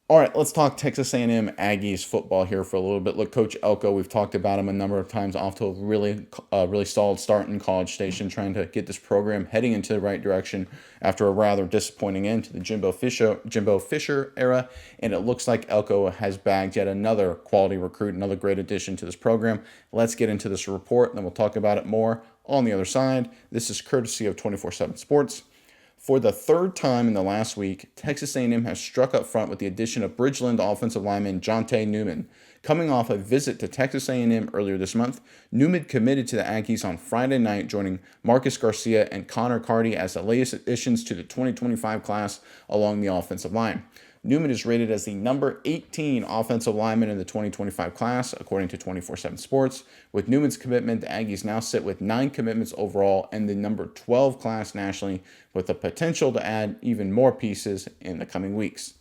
All right, let's talk Texas A&M Aggies football here for a little bit. Look, Coach Elko, we've talked about him a number of times, off to a really solid start in College Station, trying to get this program heading into the right direction after a rather disappointing end to the Jimbo Fisher era. And it looks like Elko has bagged yet another quality recruit, another great addition to this program. Let's get into this report, and then we'll talk about it more on the other side. This is courtesy of 24/7 Sports. For the third time in the last week, Texas A&M has struck up front with the addition of Bridgeland offensive lineman Jonte Newman. Coming off a visit to Texas A&M earlier this month, Newman committed to the Aggies on Friday night, joining Marcus Garcia and Connor Carty as the latest additions to the 2025 class along the offensive line. Newman is rated as the number 18 offensive lineman in the 2025 class, according to 24/7 Sports. With Newman's commitment, the Aggies now sit with 9 commitments overall and the number 12 class nationally, with the potential to add even more pieces in the coming weeks.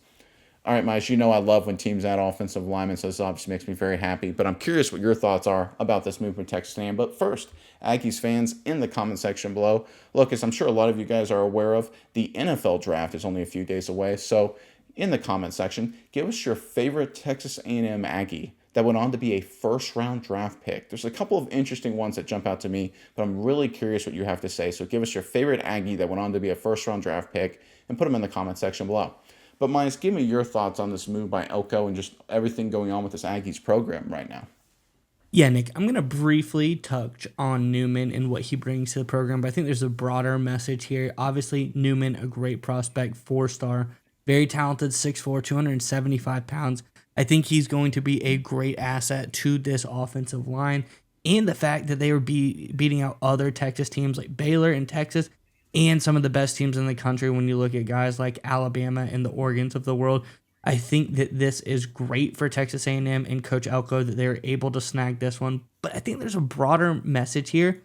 All right, Miles, you know I love when teams add offensive linemen, so this obviously makes me very happy. But I'm curious what your thoughts are about this move from Texas A&M. But first, Aggies fans in the comment section below. Look, as I'm sure a lot of you guys are aware of, the NFL draft is only a few days away. So in the comment section, give us your favorite Texas A&M Aggie that went on to be a first-round draft pick. There's a couple of interesting ones that jump out to me, but I'm really curious what you have to say. So give us your favorite Aggie that went on to be a first-round draft pick and put them in the comment section below. But Miles, give me your thoughts on this move by Elko and just everything going on with this Aggies program right now. Yeah, Nick, I'm going to briefly touch on Newman and what he brings to the program, but I think there's a broader message here. Obviously, Newman, a great prospect, 4-star, very talented, 6'4", 275 pounds. I think he's going to be a great asset to this offensive line. And the fact that they were beating out other Texas teams like Baylor and Texas and some of the best teams in the country when you look at guys like Alabama and the Oregons of the world. I think that this is great for Texas A&M and Coach Elko that they were able to snag this one. But I think there's a broader message here.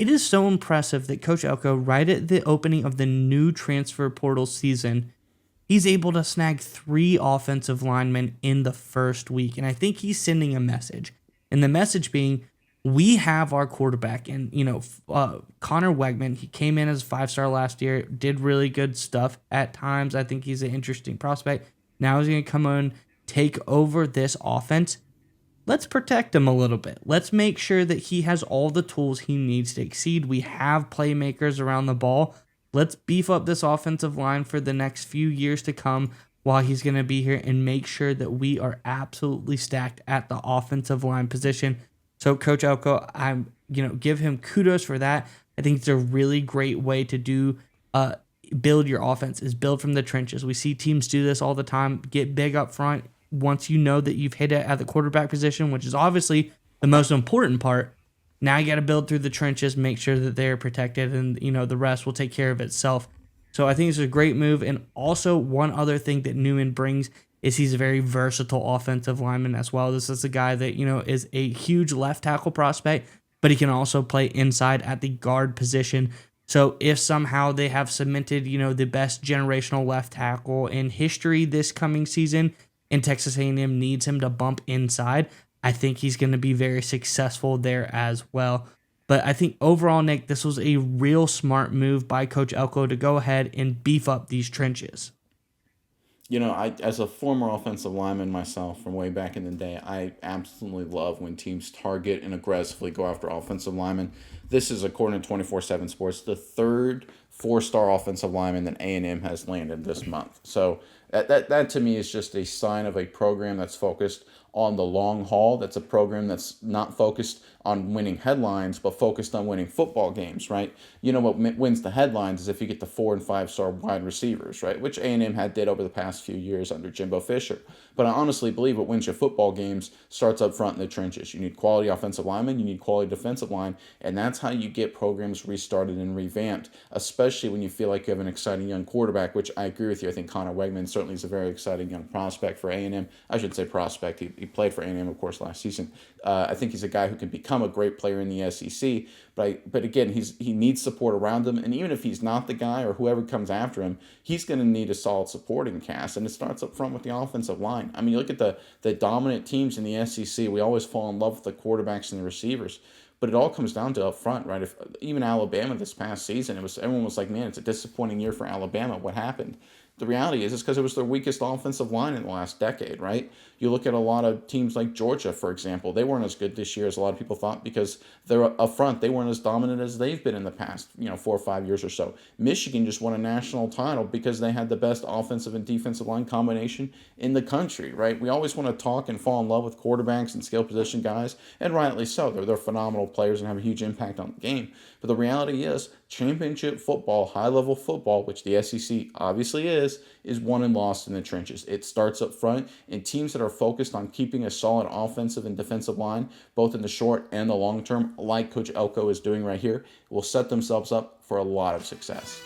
It is so impressive that Coach Elko, right at the opening of the new transfer portal season, he's able to snag 3 offensive linemen in the first week. And I think he's sending a message. And the message being, we have our quarterback. And, Connor Wegman, he came in as a 5-star last year, did really good stuff at times. I think he's an interesting prospect. Now he's going to come on, take over this offense. Let's protect him a little bit. Let's make sure that he has all the tools he needs to exceed. We have playmakers around the ball. Let's beef up this offensive line for the next few years to come while he's going to be here and make sure that we are absolutely stacked at the offensive line position. So Coach Elko, give him kudos for that. I think it's a really great way to do build your offense, is build from the trenches. We see teams do this all the time. Get big up front. Once you know that you've hit it at the quarterback position, which is obviously the most important part, now you got to build through the trenches, make sure that they're protected, and the rest will take care of itself. So I think it's a great move. And also one other thing that Newman brings is he's a very versatile offensive lineman as well. This is a guy that, is a huge left tackle prospect, but he can also play inside at the guard position. So if somehow they have cemented, the best generational left tackle in history this coming season, and Texas A&M needs him to bump inside, I think he's going to be very successful there as well. But I think overall, Nick, this was a real smart move by Coach Elko to go ahead and beef up these trenches. As a former offensive lineman myself from way back in the day, I absolutely love when teams target and aggressively go after offensive linemen. This is, according to 24/7 Sports, the third 4-star offensive lineman that A&M has landed this month. So that to me is just a sign of a program that's focused on the long haul. That's a program that's not focused on winning headlines, but focused on winning football games, right? You know what wins the headlines is if you get the 4 and 5-star wide receivers, right? Which A&M did over the past few years under Jimbo Fisher. But I honestly believe what wins your football games starts up front in the trenches. You need quality offensive linemen, you need quality defensive line, and that's how you get programs restarted and revamped, especially when you feel like you have an exciting young quarterback, which I agree with you. I think Connor Wegman certainly is a very exciting young prospect for A&M. I should say prospect. He played for A&M, of course, last season. I think he's a guy who can become a great player in the SEC. But again, he needs support around him. And even if he's not the guy or whoever comes after him, he's going to need a solid supporting cast. And it starts up front with the offensive line. I mean, you look at the dominant teams in the SEC, we always fall in love with the quarterbacks and the receivers. But it all comes down to up front, right? Even Alabama this past season, everyone was like, man, it's a disappointing year for Alabama. What happened? the reality is it's because it was their weakest offensive line in the last decade, right? You look at a lot of teams like Georgia, for example. They weren't as good this year as a lot of people thought because they're up front. They weren't as dominant as they've been in the past, 4 or 5 years or so. Michigan just won a national title because they had the best offensive and defensive line combination in the country, right? We always want to talk and fall in love with quarterbacks and skill position guys, and rightly so. They're phenomenal players and have a huge impact on the game. But the reality is, championship football, high-level football, which the SEC obviously is won and lost in the trenches. It starts up front, and teams that are focused on keeping a solid offensive and defensive line, both in the short and the long term, like Coach Elko is doing right here, will set themselves up for a lot of success.